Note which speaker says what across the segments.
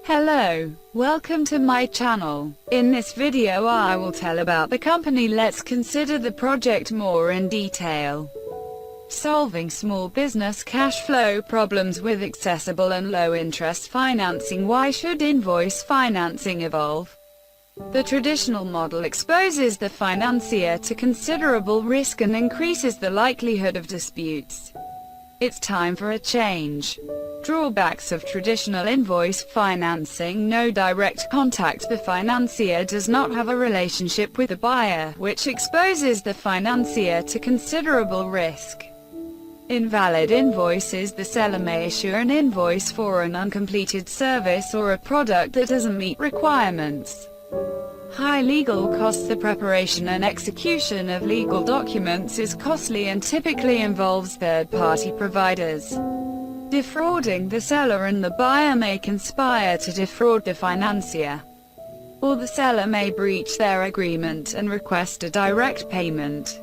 Speaker 1: Hello, welcome to my channel. In this video I will tell about the company. Let's consider the project more in detail. Solving small business cash flow problems with accessible and low interest financing. Why should invoice financing evolve? The traditional model exposes the financier to considerable risk and increases the likelihood of disputes. It's time for a change. Drawbacks of traditional invoice financing: no direct contact. The financier does not have a relationship with the buyer, which exposes the financier to considerable risk. Invalid invoices. The seller may issue an invoice for an uncompleted service or a product that doesn't meet requirements. High legal costs. The preparation and execution of legal documents is costly and typically involves third-party providers. Defrauding. The seller and the buyer may conspire to defraud the financier, or the seller may breach their agreement and request a direct payment.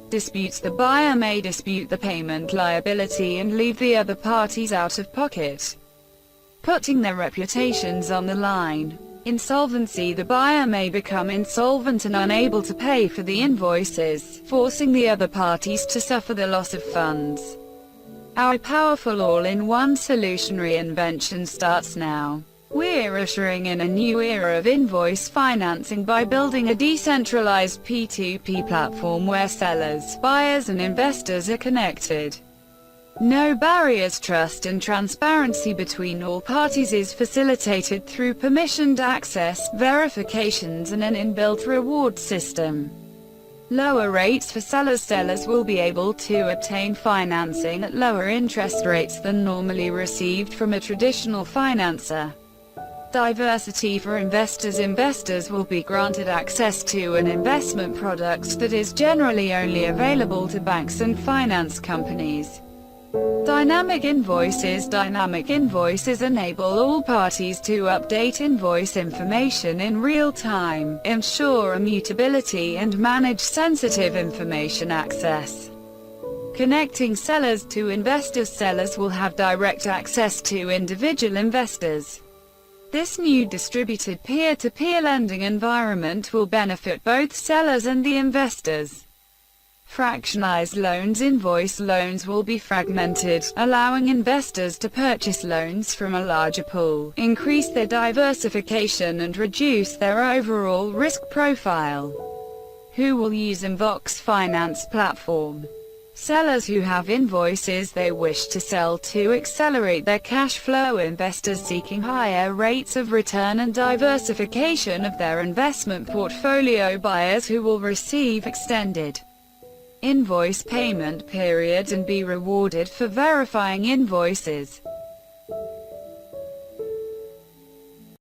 Speaker 1: Disputes. The buyer may dispute the payment liability and leave the other parties out of pocket, putting their reputations on the line. Insolvency. The buyer may become insolvent and unable to pay for the invoices, forcing the other parties to suffer the loss of funds. Our powerful all-in-one solution reinvention starts now. We're ushering in a new era of invoice financing by building a decentralized P2P platform where sellers, buyers and investors are connected. No barriers. Trust and transparency between all parties is facilitated through permissioned access, verifications and an inbuilt reward system. Lower rates for sellers. Sellers will be able to obtain financing at lower interest rates than normally received from a traditional financer. Diversity for investors. Investors will be granted access to an investment product that is generally only available to banks and finance companies. Dynamic invoices. Dynamic invoices enable all parties to update invoice information in real time, ensure immutability and manage sensitive information access. Connecting sellers to investors. Sellers will have direct access to individual investors. This new distributed peer-to-peer lending environment will benefit both sellers and the investors. Fractionalized loans. Invoice loans will be fragmented, allowing investors to purchase loans from a larger pool, increase their diversification and reduce their overall risk profile. Who will use Invox finance platform? Sellers who have invoices they wish to sell to accelerate their cash flow. Investors seeking higher rates of return and diversification of their investment portfolio. Buyers who will receive extended invoice payment periods and be rewarded for verifying invoices.